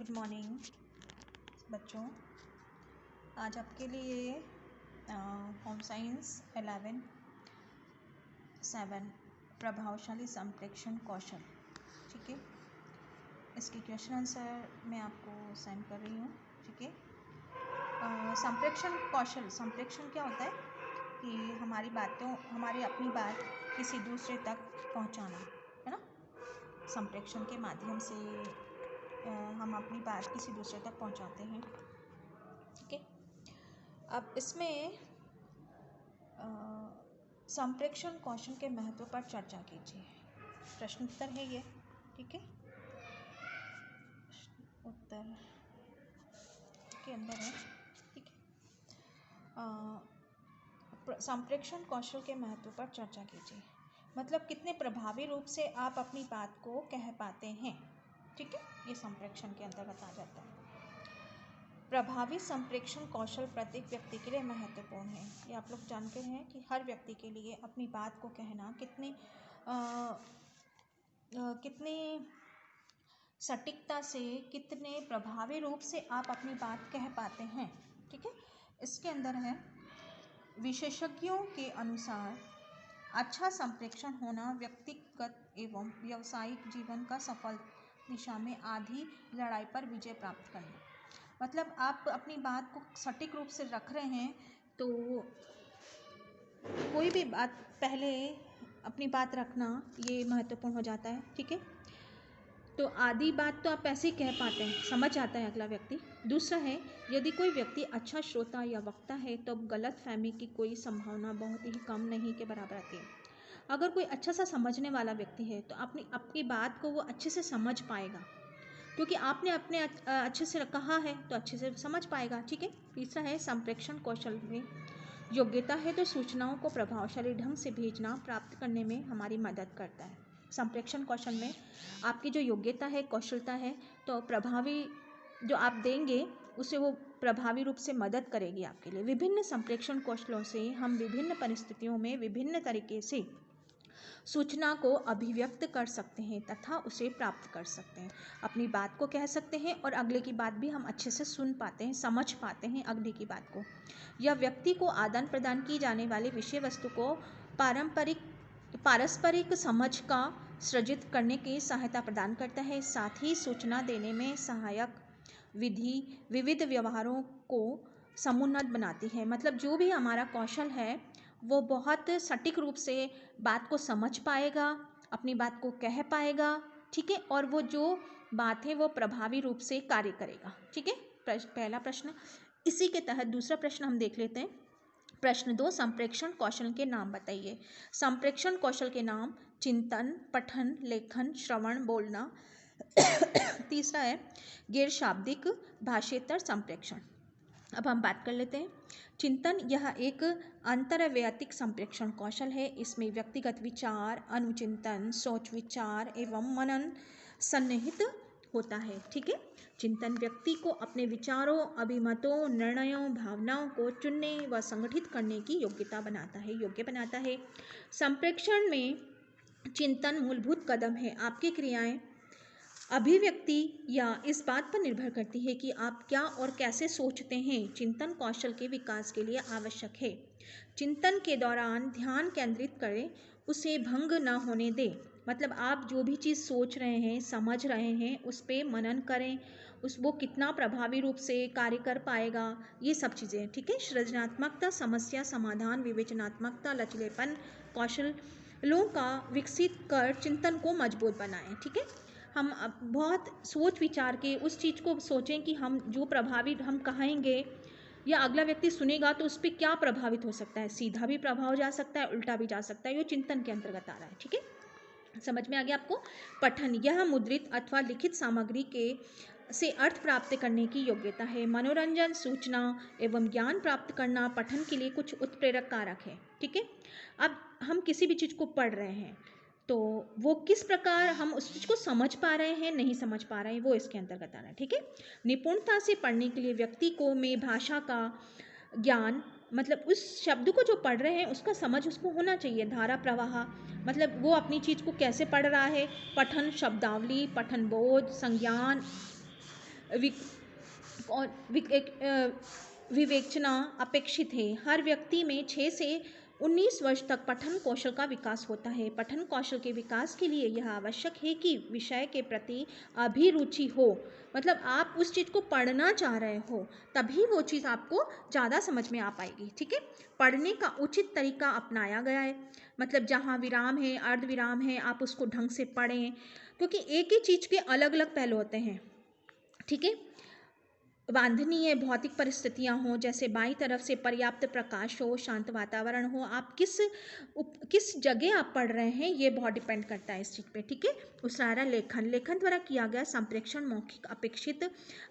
Good morning बच्चों। आज आपके लिए होम साइंस 11/7 प्रभावशाली संप्रेषण कौशल, ठीक है। इसकी क्वेश्चन आंसर मैं आपको सेंड कर रही हूँ, ठीक है। संप्रेषण कौशल, संप्रेषण क्या होता है कि हमारी अपनी बात किसी दूसरे तक पहुँचाना, है ना। संप्रेषण के माध्यम से हम अपनी बात किसी दूसरे तक पहुंचाते हैं, ठीक है। अब इसमें संप्रेषण कौशल के महत्व पर चर्चा कीजिए। प्रश्न उत्तर है ये, ठीक है। उत्तर के अंदर है, ठीक है। संप्रेषण कौशल के महत्व पर चर्चा कीजिए, मतलब कितने प्रभावी रूप से आप अपनी बात को कह पाते हैं, ठीक है। ये संप्रेषण के अंतर्गत आ जाता है। प्रभावी संप्रेषण कौशल प्रत्येक व्यक्ति के लिए महत्वपूर्ण है। ये आप लोग जानते हैं कि हर व्यक्ति के लिए अपनी बात को कहना कितने सटीकता से, कितने प्रभावी रूप से आप अपनी बात कह पाते हैं, ठीक है। इसके अंदर है, विशेषज्ञों के अनुसार अच्छा संप्रेषण होना व्यक्तिगत एवं व्यावसायिक जीवन का सफल दिशा में आधी लड़ाई पर विजय प्राप्त करना। मतलब आप अपनी बात को सटीक रूप से रख रहे हैं तो कोई भी बात, पहले अपनी बात रखना ये महत्वपूर्ण हो जाता है, ठीक है। तो आधी बात तो आप ऐसे ही कह पाते हैं, समझ आता है अगला व्यक्ति। दूसरा है, यदि कोई व्यक्ति अच्छा श्रोता या वक्ता है तो गलत फहमी की कोई संभावना बहुत ही कम नहीं के बराबर आती है। अगर कोई अच्छा सा समझने वाला व्यक्ति है तो आपकी बात को वो अच्छे से समझ पाएगा, क्योंकि आपने अपने अच्छे से कहा है तो अच्छे से समझ पाएगा, ठीक है। तीसरा है, संप्रेषण कौशल में योग्यता है तो सूचनाओं को प्रभावशाली ढंग से भेजना प्राप्त करने में हमारी मदद करता है। संप्रेषण कौशल में आपकी जो योग्यता है, कौशलता है, तो प्रभावी जो आप देंगे उसे वो प्रभावी रूप से मदद करेगी आपके लिए। विभिन्न संप्रेषण कौशलों से हम विभिन्न परिस्थितियों में विभिन्न तरीके से सूचना को अभिव्यक्त कर सकते हैं तथा उसे प्राप्त कर सकते हैं। अपनी बात को कह सकते हैं और अगले की बात भी हम अच्छे से सुन पाते हैं, समझ पाते हैं अगले की बात को। यह व्यक्ति को आदान प्रदान की जाने वाली विषय वस्तु को पारस्परिक समझ का सृजित करने की सहायता प्रदान करता है। साथ ही सूचना देने में सहायक विविध व्यवहारों को समुन्नत बनाती है। मतलब जो भी हमारा कौशल है वो बहुत सटीक रूप से बात को समझ पाएगा, अपनी बात को कह पाएगा, ठीक है। और वो जो बात है वो प्रभावी रूप से कार्य करेगा, ठीक है। पहला प्रश्न। इसी के तहत दूसरा प्रश्न हम देख लेते हैं। प्रश्न 2, संप्रेषण कौशल के नाम बताइए। संप्रेषण कौशल के नाम: चिंतन, पठन, लेखन, श्रवण, बोलना। तीसरा है, गैर शाब्दिक भाषेतर संप्रेषण। अब हम बात कर लेते हैं। चिंतन, यह एक अंतर्वैयक्तिक संप्रेषण कौशल है। इसमें व्यक्तिगत विचार, अनुचिंतन, सोच विचार एवं मनन सन्निहित होता है, ठीक है। चिंतन व्यक्ति को अपने विचारों, अभिमतों, निर्णयों, भावनाओं को चुनने व संगठित करने की योग्य बनाता है। संप्रेषण में चिंतन मूलभूत कदम है। आपकी क्रियाएं अभिव्यक्ति या इस बात पर निर्भर करती है कि आप क्या और कैसे सोचते हैं। चिंतन कौशल के विकास के लिए आवश्यक है। चिंतन के दौरान ध्यान केंद्रित करें, उसे भंग न होने दें। मतलब आप जो भी चीज़ सोच रहे हैं, समझ रहे हैं, उस पर मनन करें, वो कितना प्रभावी रूप से कार्य कर पाएगा, ये सब चीज़ें, ठीक है। सृजनात्मकता, समस्या समाधान, विवेचनात्मकता, लचीलेपन कौशलों का विकसित कर चिंतन को मजबूत बनाएं, ठीक है। हम बहुत सोच विचार के उस चीज़ को सोचें कि हम जो प्रभावी हम कहेंगे या अगला व्यक्ति सुनेगा तो उस पर क्या प्रभावित हो सकता है। सीधा भी प्रभाव जा सकता है, उल्टा भी जा सकता है। ये चिंतन के अंतर्गत आ रहा है, ठीक है। समझ में आ गया आपको। पठन, यह मुद्रित अथवा लिखित सामग्री से अर्थ प्राप्त करने की योग्यता है। मनोरंजन, सूचना एवं ज्ञान प्राप्त करना पठन के लिए कुछ उत्प्रेरक कारक है, ठीक है। अब हम किसी भी चीज़ को पढ़ रहे हैं तो वो किस प्रकार हम उस चीज़ को समझ पा रहे हैं, नहीं समझ पा रहे हैं, वो इसके अंतर्गत आ रहा है, ठीक है। निपुणता से पढ़ने के लिए व्यक्ति को में भाषा का ज्ञान, मतलब उस शब्द को जो पढ़ रहे हैं उसका समझ उसको होना चाहिए। धारा प्रवाह, मतलब वो अपनी चीज़ को कैसे पढ़ रहा है। पठन शब्दावली, पठन बोध, संज्ञान, और विवेचना अपेक्षित है। हर व्यक्ति में 6 से 19 वर्ष तक पठन कौशल का विकास होता है। पठन कौशल के विकास के लिए यह आवश्यक है कि विषय के प्रति अभिरुचि हो, मतलब आप उस चीज़ को पढ़ना चाह रहे हो, तभी वो चीज़ आपको ज़्यादा समझ में आ पाएगी। ठीक है, पढ़ने का उचित तरीका अपनाया गया है, मतलब जहाँ विराम है, अर्ध विराम है, आप उसको ढंग से पढ़ें, क्योंकि एक ही चीज़ के अलग अलग पहलू होते हैं। ठीक है, वांछनीय भौतिक परिस्थितियां हो, जैसे बाईं तरफ से पर्याप्त प्रकाश हो, शांत वातावरण हो, आप किस जगह आप पढ़ रहे हैं ये बहुत डिपेंड करता है इस चीज़ पे। ठीक है, दूसरा लेखन द्वारा किया गया संप्रेषण मौखिक अपेक्षित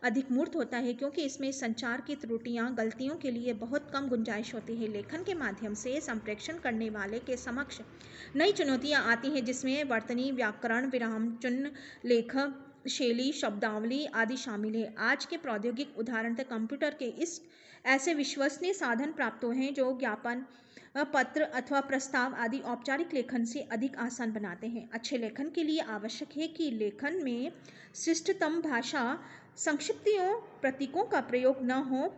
अधिक मूर्त होता है, क्योंकि इसमें संचार की त्रुटियां, गलतियों के लिए बहुत कम गुंजाइश होती है। लेखन के माध्यम से संप्रेषण करने वाले के समक्ष नई चुनौतियां आती हैं, जिसमें वर्तनी, व्याकरण, विराम चिह्न, लेख शैली, शब्दावली आदि शामिल है। आज के प्रौद्योगिक उदाहरण तक कंप्यूटर के इस ऐसे विश्वसनीय साधन प्राप्त हुए हैं जो ज्ञापन पत्र अथवा प्रस्ताव आदि औपचारिक लेखन से अधिक आसान बनाते हैं। अच्छे लेखन के लिए आवश्यक है कि लेखन में शिष्टतम भाषा, संक्षिप्तियों, प्रतीकों का प्रयोग न हो,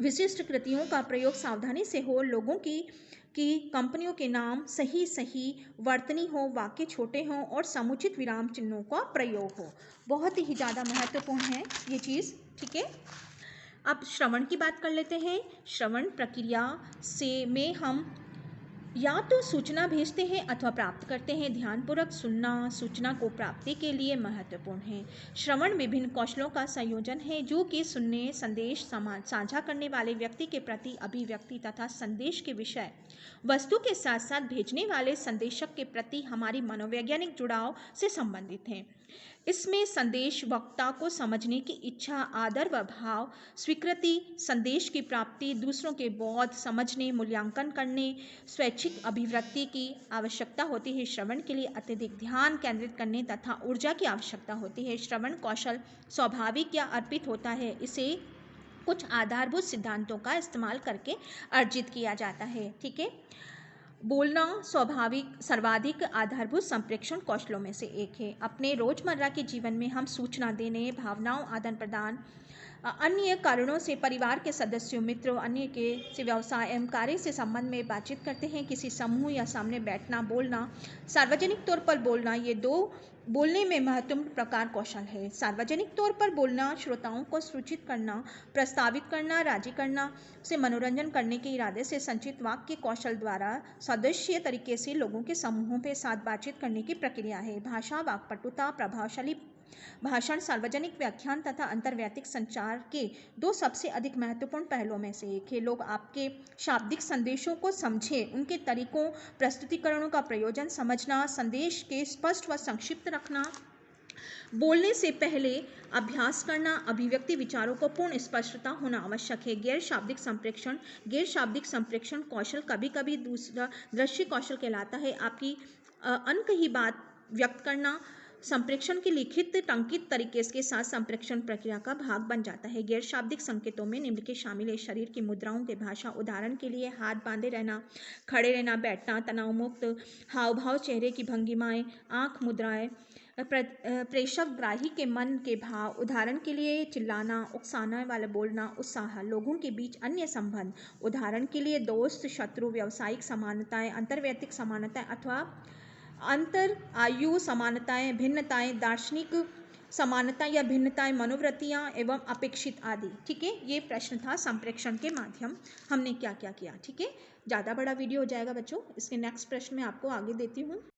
विशिष्ट कृतियों का प्रयोग सावधानी से हो, लोगों की कंपनियों के नाम सही वर्तनी हो, वाक्य छोटे हों और समुचित विराम चिन्हों का प्रयोग हो। बहुत ही ज़्यादा महत्वपूर्ण है ये चीज़। ठीक है, अब श्रवण की बात कर लेते हैं। श्रवण प्रक्रिया में हम या तो सूचना भेजते हैं अथवा प्राप्त करते हैं। ध्यानपूर्वक सुनना सूचना को प्राप्ति के लिए महत्वपूर्ण है। श्रवण विभिन्न कौशलों का संयोजन है, जो कि सुनने, संदेश साझा करने वाले व्यक्ति के प्रति अभिव्यक्ति तथा संदेश के विषय वस्तु के साथ साथ भेजने वाले संदेशक के प्रति हमारी मनोवैज्ञानिक जुड़ाव से संबंधित है। इसमें संदेश वक्ता को समझने की इच्छा, आदर व भाव, स्वीकृति, संदेश की प्राप्ति, दूसरों के बोध समझने, मूल्यांकन करने, स्वैच्छिक अभिव्यक्ति की आवश्यकता होती है। श्रवण के लिए अत्यधिक ध्यान केंद्रित करने तथा ऊर्जा की आवश्यकता होती है। श्रवण कौशल स्वाभाविक या अर्पित होता है, इसे कुछ आधारभूत सिद्धांतों का इस्तेमाल करके अर्जित किया जाता है। ठीक है, बोलना स्वाभाविक सर्वाधिक आधारभूत संप्रेषण कौशलों में से एक है। अपने रोजमर्रा के जीवन में हम सूचना देने, भावनाओं आदान प्रदान, अन्य कारणों से परिवार के सदस्यों, मित्रों, अन्य के से व्यवसाय एवं कार्य से संबंध में बातचीत करते हैं। किसी समूह या सामने बैठना, बोलना, सार्वजनिक तौर पर बोलना, ये दो बोलने में महत्वपूर्ण प्रकार कौशल है। सार्वजनिक तौर पर बोलना श्रोताओं को सूचित करना, प्रस्तावित करना, राजी करना से मनोरंजन करने के इरादे से संचित वाक्य कौशल द्वारा सदस्य तरीके से लोगों के समूहों के साथ बातचीत करने की प्रक्रिया है। भाषा, वाक्पटुता, प्रभावशाली भाषण, सार्वजनिक व्याख्यान तथा अंतर्वैयक्तिक संचार के दो सबसे अधिक महत्वपूर्ण पहलुओं में से एक है। लोग आपके शाब्दिक संदेशों को समझें, उनके तरीकों, प्रस्तुतिकरणों का प्रयोजन समझना, संदेश के स्पष्ट व संक्षिप्त रखना, बोलने से पहले अभ्यास करना, अभिव्यक्ति विचारों को पूर्ण स्पष्टता होना आवश्यक है। गैर शाब्दिक संप्रेषण कौशल कभी कभी दूसरा दृश्य कौशल कहलाता है। आपकी अनकही बात व्यक्त करना संप्रेषण के लिखित टंकित तरीके के साथ संप्रेषण प्रक्रिया का भाग बन जाता है। गैर शाब्दिक संकेतों में निम्न के शामिल है: शरीर की मुद्राओं के भाषा, उदाहरण के लिए हाथ बांधे रहना, खड़े रहना, बैठना, तनाव मुक्त हाव भाव, चेहरे की भंगिमाएं, आंख मुद्राएं, प्रेषक ग्राही के मन के भाव, उदाहरण के लिए चिल्लाना, उकसाने वाला बोलना, उत्साह, लोगों के बीच अन्य संबंध, उदाहरण के लिए दोस्त, शत्रु, व्यावसायिक समानताएं, अंतर्वैयक्तिक समानताएं अथवा अंतर आयु समानताएं, भिन्नताएं, दार्शनिक समानता या भिन्नताएं, मनोवृत्तियां एवं अपेक्षित आदि। ठीक है, ये प्रश्न था संप्रेषण के माध्यम हमने क्या क्या किया। ठीक है, ज़्यादा बड़ा वीडियो हो जाएगा बच्चों, इसके नेक्स्ट प्रश्न में आपको आगे देती हूँ।